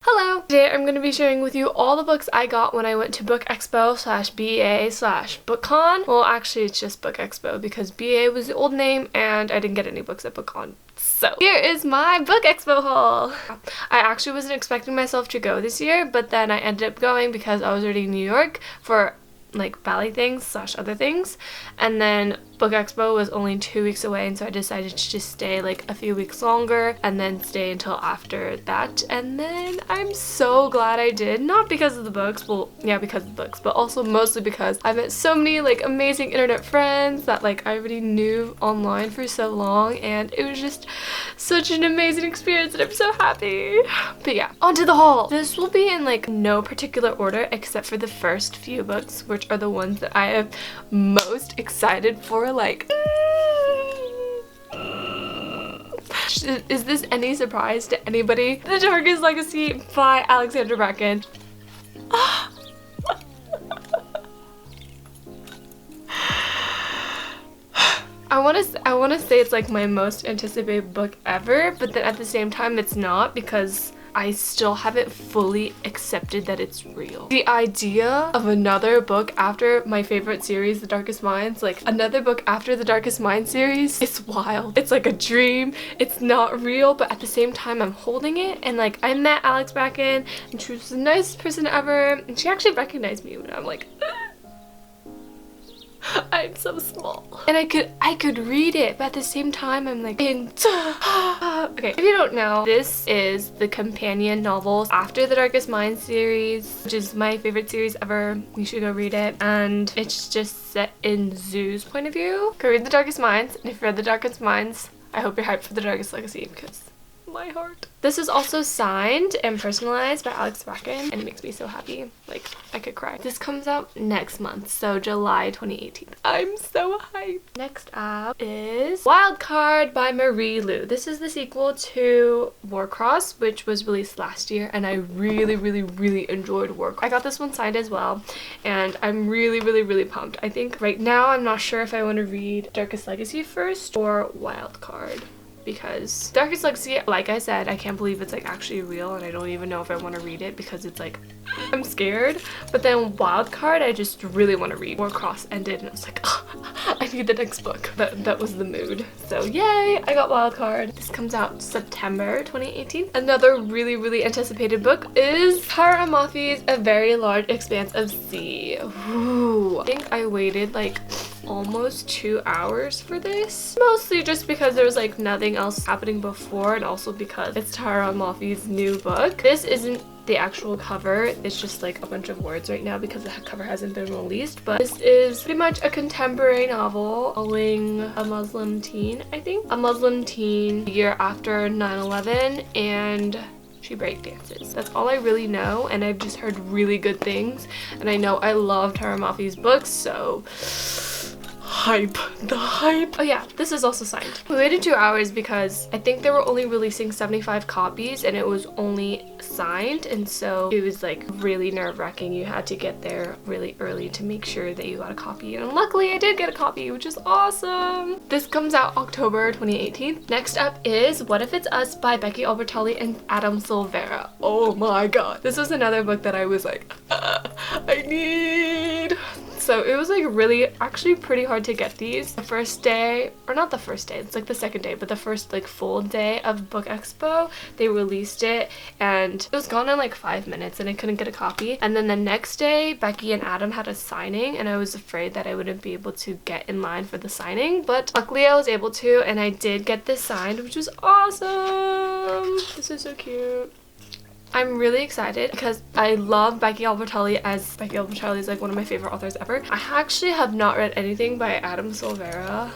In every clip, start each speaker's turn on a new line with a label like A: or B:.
A: Hello! Today I'm going to be sharing with you all the books I got when I went to Book Expo / BA / BookCon. Well, actually it's just Book Expo because BA was the old name and I didn't get any books at BookCon. So here is my Book Expo haul! I actually wasn't expecting myself to go this year, but then I ended up going because I was already in New York for like ballet things / other things, and then Book Expo was only 2 weeks away, and so I decided to just stay like a few weeks longer and then stay until after that. And then I'm so glad I did, not because of the books, well yeah, because of the books, but also mostly because I met so many like amazing internet friends that like I already knew online for so long, and it was just such an amazing experience and I'm so happy. But yeah, on to the haul. This will be in like no particular order except for the first few books, which are the ones that I am most excited for. Like, is this any surprise to anybody? The Darkest Legacy by Alexander Bracken. I want to say it's like my most anticipated book ever, but then at the same time it's not, because I still haven't fully accepted that it's real. The idea of another book after my favorite series, The Darkest Minds, like another book after the Darkest Minds series, it's wild. It's like a dream. It's not real, but at the same time I'm holding it. And like I met Alex Bracken and she was the nicest person ever, and she actually recognized me when I'm like I'm so small. And I could read it, but at the same time I'm like okay, if you don't know, this is the companion novels after the Darkest Minds series, which is my favorite series ever. You should go read it. And it's just set in Zoo's point of view. Go read The Darkest Minds, and if you read The Darkest Minds, I hope you're hyped for The Darkest Legacy, because my heart. This is also signed and personalized by Alex Bracken, and it makes me so happy. Like, I could cry. This comes out next month, so July 2018. I'm so hyped. Next up is Wildcard by Marie Lu. This is the sequel to Warcross, which was released last year, and I really enjoyed Warcross. I got this one signed as well, and I'm really pumped. I think right now I'm not sure if I want to read Darkest Legacy first or Wildcard, because Darkest Legacy, like I said, I can't believe it's like actually real, and I don't even know if I want to read it because it's like I'm scared. But then Wildcard, I just really want to read. Warcross ended and I was like, oh, I need the next book. That was the mood. So yay, I got Wildcard. This comes out September 2018. Another really anticipated book is Tara Amafi's A Very Large Expanse of Sea. Ooh. I think I waited like almost 2 hours for this, mostly just because there was like nothing else happening before, and also because it's Tara Amafi's new book. This isn't the actual cover, it's just like a bunch of words right now because the cover hasn't been released, but this is pretty much a contemporary novel following a Muslim teen, I think. A Muslim teen the year after 9/11, and she breakdances. That's all I really know, and I've just heard really good things, and I know I love Tara Amafi's books, so the hype. Oh yeah, this is also signed. We waited 2 hours because I think they were only releasing 75 copies and it was only signed, and so it was like really nerve-wracking. You had to get there really early to make sure that you got a copy, and luckily I did get a copy, which is awesome. This comes out October 2018. Next up is What If It's Us by Becky Albertalli and Adam Silvera. Oh my god, this was another book that I was like I need. So it was like really actually pretty hard to get these. The first day, or not the first day, it's like the second day, but the first like full day of Book Expo, they released it and it was gone in like 5 minutes and I couldn't get a copy. And then the next day, Becky and Adam had a signing, and I was afraid that I wouldn't be able to get in line for the signing, but luckily I was able to, and I did get this signed, which was awesome. This is so cute. I'm really excited because I love Becky Albertalli, as Becky Albertalli is like one of my favorite authors ever. I actually have not read anything by Adam Silvera.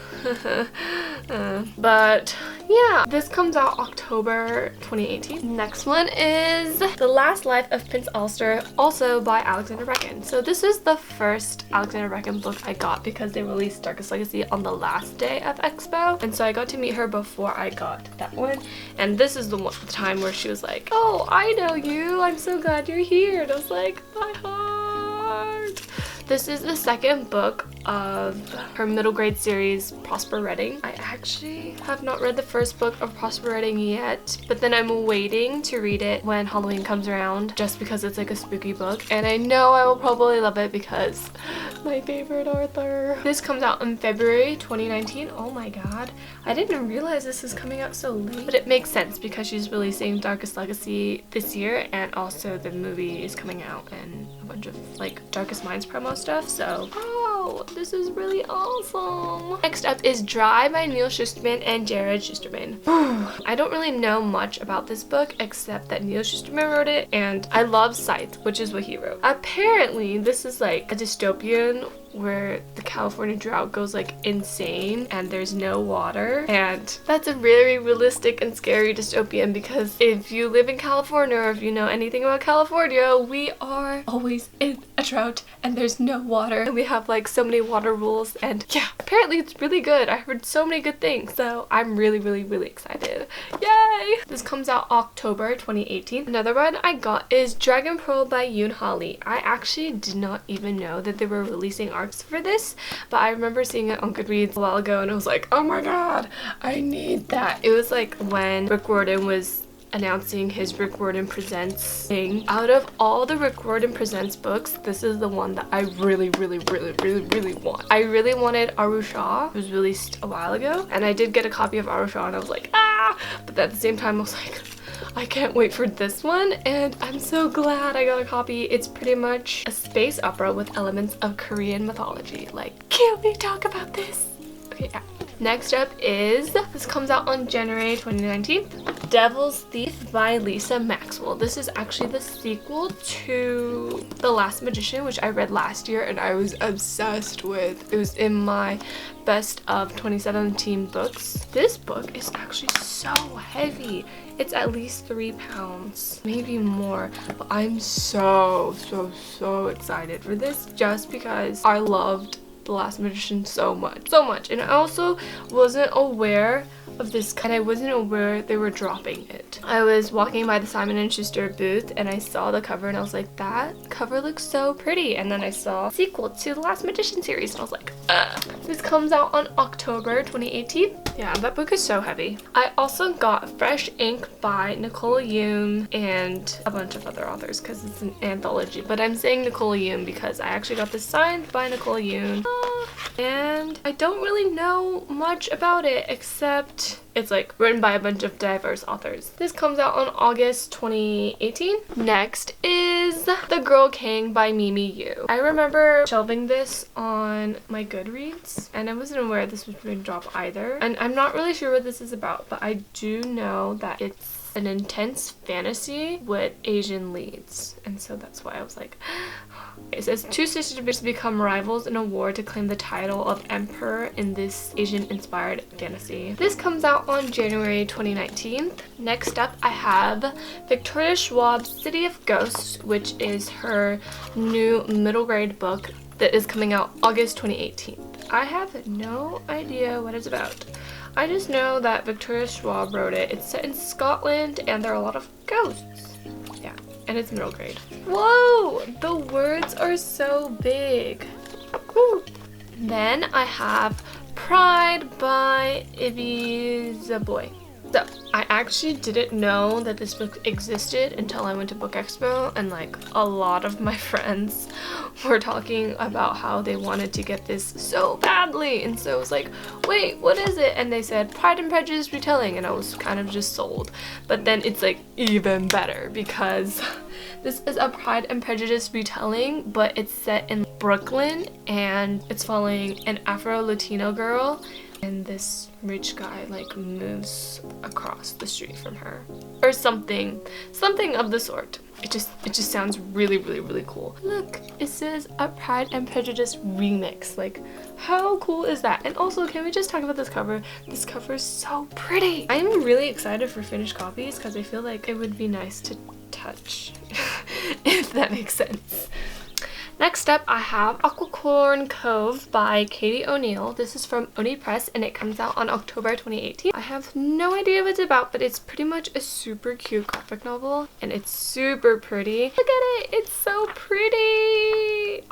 A: But yeah, this comes out October 2018. Next one is The Last Life of Prince Ulster, also by Alexander Bracken. So this is the first Alexander Bracken book I got because they released Darkest Legacy on the last day of Expo, and so I got to meet her before I got that one. And this is the time where she was like, oh, I know you, I'm so glad you're here. And I was like, my heart. This is the second book of her middle grade series, Prosper Reading. I actually have not read the first book of Prosper Reading yet, but then I'm waiting to read it when Halloween comes around just because it's like a spooky book, and I know I will probably love it because my favorite author. This comes out in February 2019. Oh my god. I didn't realize this is coming out so late, but it makes sense because she's releasing Darkest Legacy this year, and also the movie is coming out and a bunch of like Darkest Minds promo stuff, so oh, this is really awesome. Next up is Dry by Neil Shusterman and Jared Shusterman. I don't really know much about this book except that Neil Shusterman wrote it, and I love Scythe, which is what he wrote. Apparently this is like a dystopian where the California drought goes like insane and there's no water, and that's a very realistic and scary dystopian because if you live in California or if you know anything about California, we are always in a drought and there's no water, and we have like so many water rules, and yeah, apparently it's really good. I heard so many good things, so I'm really excited. Yay! This comes out October 2018. Another one I got is Dragon Pearl by Yoon Holly. I actually did not even know that they were releasing arcs for this, but I remember seeing it on Goodreads a while ago and I was like, oh my god, I need that. It was like when Rick Riordan was announcing his Rick Riordan Presents thing. Out of all the Rick Riordan Presents books, this is the one that I really want. I really wanted Arusha. It was released a while ago, and I did get a copy of Arusha and I was like, ah! But at the same time I was like, I can't wait for this one, and I'm so glad I got a copy. It's pretty much a space opera with elements of Korean mythology. Like, can we talk about this? Okay, yeah. Next up is, this comes out on January 2019, Devil's Thief by Lisa Maxwell. This is actually the sequel to The Last Magician, which I read last year and I was obsessed with. It was in my best of 2017 books. This book is actually so heavy. It's at least 3 pounds, maybe more, but I'm so excited for this just because I loved The Last Magician so much, and I also wasn't aware of this, and I wasn't aware they were dropping it. I was walking by the Simon & Schuster booth and I saw the cover and I was like, that cover looks so pretty, and then I saw sequel to The Last Magician series and I was like, ugh. This comes out on October 2018. Yeah, that book is so heavy. I also got Fresh Ink by Nicole Yoon and a bunch of other authors because it's an anthology, but I'm saying Nicole Yoon because I actually got this signed by Nicole Yoon. And I don't really know much about it except it's like written by a bunch of diverse authors. This comes out on August 2018. Next is The Girl King by Mimi Yu. I remember shelving this on my Goodreads and I wasn't aware this was being dropped either. And I'm not really sure what this is about, but I do know that it's an intense fantasy with Asian leads. And so that's why I was like, it says 2 sisters become rivals in a war to claim the title of emperor in this Asian-inspired fantasy. This comes out on January 2019. Next up, I have Victoria Schwab's City of Ghosts, which is her new middle grade book that is coming out August 2018. I have no idea what it's about. I just know that Victoria Schwab wrote it. It's set in Scotland and there are a lot of ghosts. Yeah, and it's middle grade. Whoa! The words are so big. Woo. Then I have Pride by Ibiza Boy. So, I actually didn't know that this book existed until I went to Book Expo, and like a lot of my friends were talking about how they wanted to get this so badly, and so I was like, wait, what is it? And they said Pride and Prejudice retelling, and I was kind of just sold. But then it's like even better because this is a Pride and Prejudice retelling, but it's set in Brooklyn and it's following an Afro-Latino girl, and this rich guy like moves across the street from her or something of the sort. It just sounds really cool. Look, it says a Pride and Prejudice remix. Like, how cool is that? And also, can we just talk about this cover? This cover is so pretty. I'm really excited for finished copies because I feel like it would be nice to touch if that makes sense. Next up, I have Aquacorn Cove by Katie O'Neill. This is from Oni Press and it comes out on October 2018. I have no idea what it's about, but it's pretty much a super cute graphic novel and it's super pretty. Look at it, it's so pretty.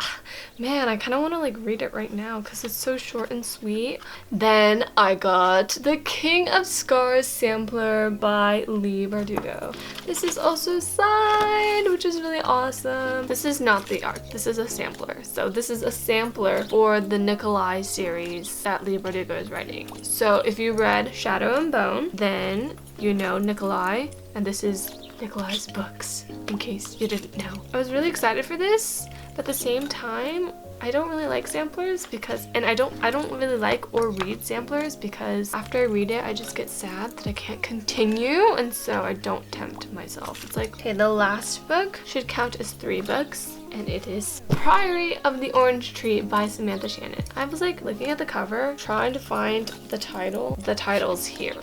A: Man, I kind of want to like read it right now because it's so short and sweet. Then I got The King of Scars sampler by Lee Bardugo. This is also signed, which is really awesome. This is not the art, this is a sampler. So this is a sampler for the Nikolai series that Lee Bardugo is writing. So if you read Shadow and Bone, then you know Nikolai, and this is Nikolai's books, in case you didn't know. I was really excited for this, but at the same time, I don't really like samplers because, and I don't really like or read samplers because after I read it, I just get sad that I can't continue, and so I don't tempt myself. It's like, okay, the last book should count as 3 books, and it is Priory of the Orange Tree by Samantha Shannon. I was like looking at the cover, trying to find the title. The title's here.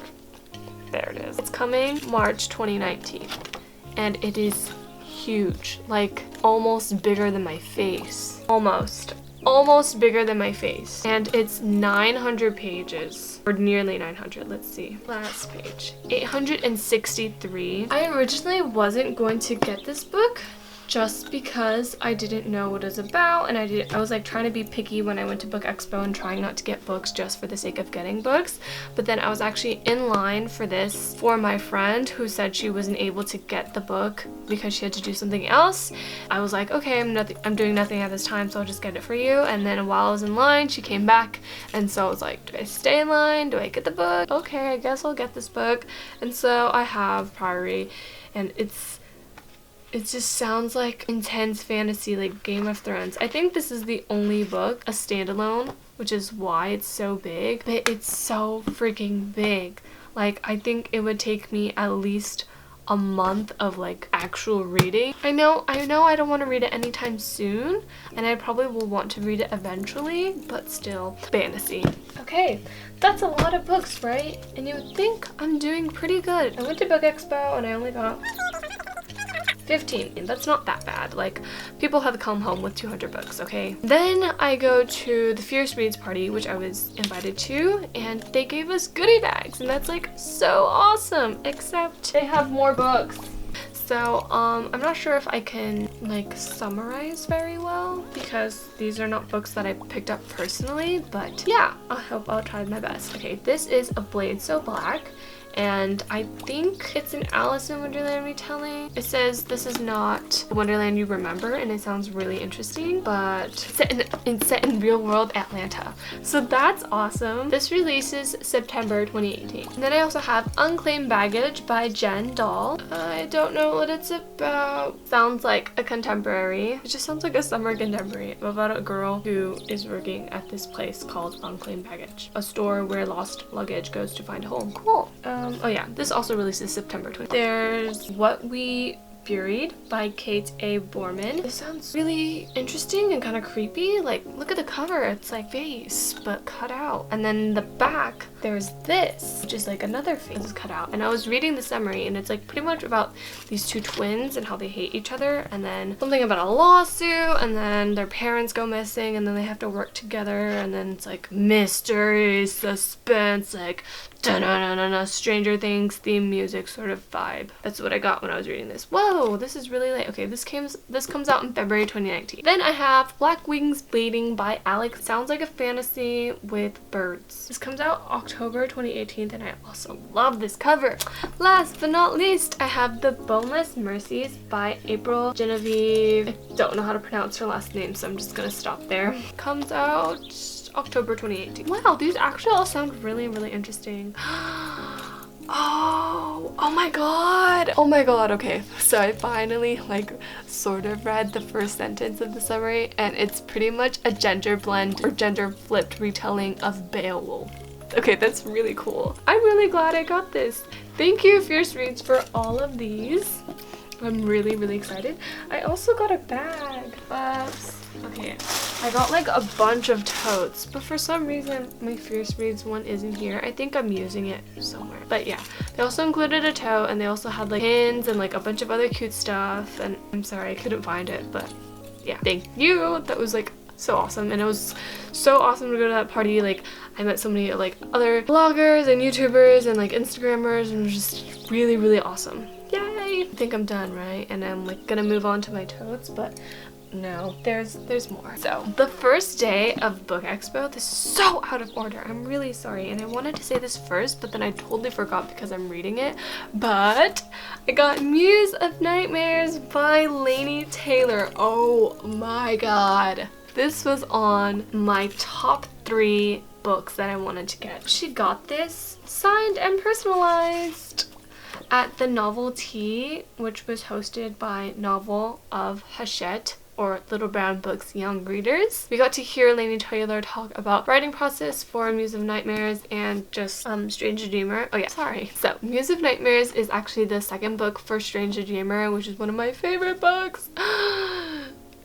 A: There it is. It's coming March 2019, and it is huge, like almost bigger than my face. Almost bigger than my face. And it's 900 pages, or nearly 900. Let's see. Last page. 863. I originally wasn't going to get this book just because I didn't know what it was about, and I was like trying to be picky when I went to Book Expo and trying not to get books just for the sake of getting books. But then I was actually in line for this for my friend who said she wasn't able to get the book because she had to do something else. I was like, okay, I'm doing nothing at this time, so I'll just get it for you. And then while I was in line, she came back, and so I was like, do I stay in line? Do I get the book? Okay, I guess I'll get this book. And so I have Priory, and it just sounds like intense fantasy, like Game of Thrones. I think this is the only book, a standalone, which is why it's so big, but it's so freaking big. Like, I think it would take me at least a month of like actual reading. I know I don't want to read it anytime soon, and I probably will want to read it eventually, but still, fantasy. Okay, that's a lot of books, right? And you would think I'm doing pretty good. I went to Book Expo and I only got 15, and that's not that bad. Like, people have come home with 200 books, okay? Then I go to the Fierce Reads party, which I was invited to, and they gave us goodie bags, and that's like so awesome, except they have more books. So I'm not sure if I can like summarize very well because these are not books that I picked up personally, but yeah, I hope I'll try my best. Okay, this is A Blade So Black, and I think it's an Alice in Wonderland retelling. It says this is not Wonderland you remember, and it sounds really interesting, but it's set in real world Atlanta. So that's awesome. This releases September 2018. And then I also have Unclaimed Baggage by Jen Dahl. I don't know what it's about. Sounds like a contemporary. It just sounds like a summer contemporary about a girl who is working at this place called Unclaimed Baggage, a store where lost luggage goes to find a home. Cool. Oh yeah, this also releases September 20th. There's What We Buried by Kate A. Borman. This sounds really interesting and kind of creepy. Like, look at the cover. It's like face, but cut out. And then the back, there's this, which is like another face cut out. And I was reading the summary, and it's like pretty much about these 2 twins and how they hate each other, and then something about a lawsuit, and then their parents go missing, and then they have to work together, and then it's like mystery, suspense, like da-na-na-na-na, Stranger Things theme music sort of vibe. That's what I got when I was reading this. Whoa, this is really late. Okay, this comes out in February 2019. Then I have Black Wings Bleeding by Alex. Sounds like a fantasy with birds. This comes out October 2018, and I also love this cover. Last but not least, I have The Boneless Mercies by April Genevieve. I don't know how to pronounce her last name, so I'm just gonna stop there. Comes out October 2018. Wow, these actually all sound really, really interesting. Oh my god, okay, so I finally like sort of read the first sentence of the summary, and it's pretty much a gender blend or gender flipped retelling of Beowulf. Okay, that's really cool. I'm really glad I got this. Thank you, Fierce Reads, for all of these. I'm really, really excited. I also got a bag. Okay, I got like a bunch of totes, but for some reason my Fierce Reads one isn't here. I think I'm using it somewhere. But yeah, they also included a tote, and they also had like pins and like a bunch of other cute stuff, and I'm sorry I couldn't find it, but yeah, thank you. That was like so awesome, and it was so awesome to go to that party. Like, I met so many like other bloggers and YouTubers and like Instagrammers, and it was just really, really awesome. Yay! I think I'm done, right? And I'm like gonna move on to my totes, but no, there's more. So the first day of Book Expo, this is so out of order, I'm really sorry, and I wanted to say this first, but then I totally forgot because I'm reading it, but I got Muse of Nightmares by Laini Taylor. Oh my god, this was on my top 3 books that I wanted to get. She got this signed and personalized at the Novelty, which was hosted by Novel of Hachette, or Little Brown Book's young readers. We got to hear Laini Taylor talk about writing process for Muse of Nightmares and just Strange Dreamer. Oh yeah, sorry. So Muse of Nightmares is actually the second book for Strange Dreamer, which is one of my favorite books.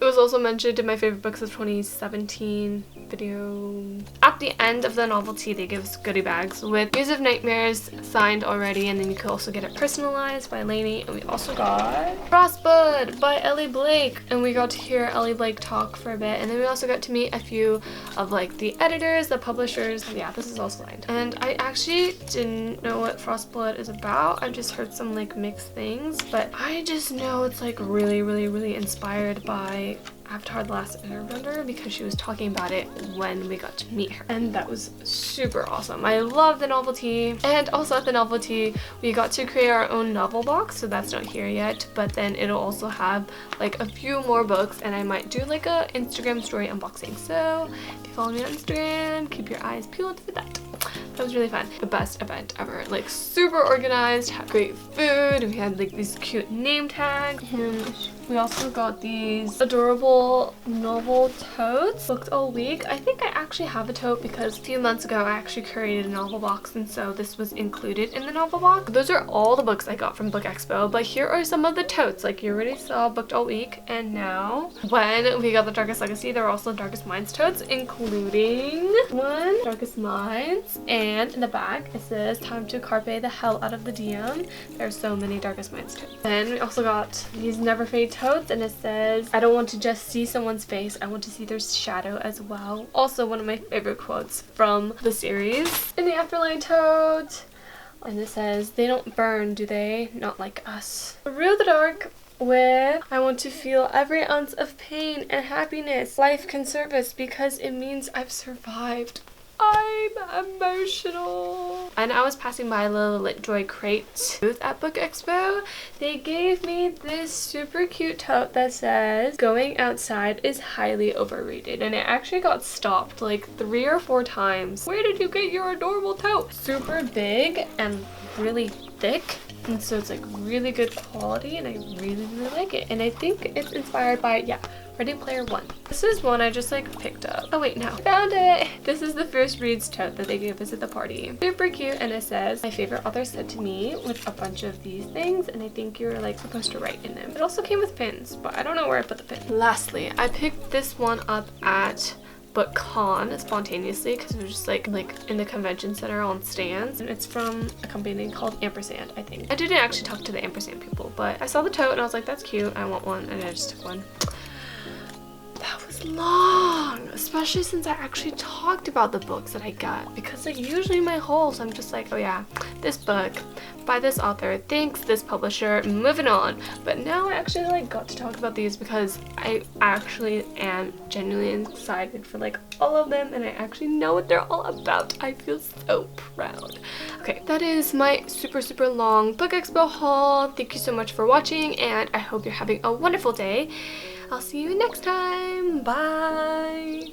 A: It was also mentioned in my favorite books of 2017 video. At the end of the Novelty, they give us goodie bags with Muse of Nightmares signed already, and then you could also get it personalized by Laini. And we also got Frostbud by Ellie Blake, and we got to hear Ellie Blake talk for a bit, and then we also got to meet a few of like the editors, the publishers. Yeah, this is all signed. And I actually didn't know what Frostbud is about. I've just heard some like mixed things, but I just know it's like really inspired by Avatar: The Last Airbender because she was talking about it when we got to meet her, and that was super awesome. I love the Novelty, and also at the Novelty we got to create our own novel box, so that's not here yet, but then it'll also have like a few more books, and I might do like a Instagram story unboxing. So if you follow me on Instagram, keep your eyes peeled for that. That was really fun. The best event ever. Like super organized, had great food, we had like these cute name tags, and we also got these adorable novel totes, booked all week. I think I actually have a tote because a few months ago I actually created a novel box, and so this was included in the novel box. Those are all the books I got from Book Expo, but here are some of the totes. Like you already saw booked all week, and now when we got the Darkest Legacy, there were also Darkest Minds totes, including one Darkest Minds, and in the back it says time to carpe the hell out of the DM. There's so many Darkest Minds totes. Then we also got these Never Fade totes, and it says I don't want to just see someone's face, I want to see their shadow as well. Also one of my favorite quotes from the series. In the Afterlife tote, and it says they don't burn, do they? Not like us. Through the Dark with I want to feel every ounce of pain and happiness life can service because it means I've survived. I'm emotional. And I was passing by Little Lit Joy crate booth at Book Expo. They gave me this super cute tote that says going outside is highly overrated, and it actually got stopped like 3 or 4 times. Where did you get your adorable tote? Super big and really thick, and so it's like really good quality, and I really like it, and I think it's inspired by, yeah, Ready Player One. This is one I just like picked up. Oh wait, no, found it. This is the first reads tote that they gave us at the party. Super cute, and it says my favorite author said to me, with a bunch of these things, and I think you're like supposed to write in them. It also came with pins, but I don't know where I put the pin. Lastly, I picked this one up at BookCon spontaneously because it was just like in the convention center on stands, and it's from a company called Ampersand, I think. I didn't actually talk to the Ampersand people, but I saw the tote and I was like, that's cute, I want one, and I just took one. That was long, especially since I actually talked about the books that I got, because like usually my hauls I'm just like, oh yeah, this book by this author, thanks this publisher, moving on. But now I actually like got to talk about these because I actually am genuinely excited for like all of them, and I actually know what they're all about. I feel so proud. Okay, that is my super long Book Expo haul. Thank you so much for watching, and I hope you're having a wonderful day. I'll see you next time. Bye.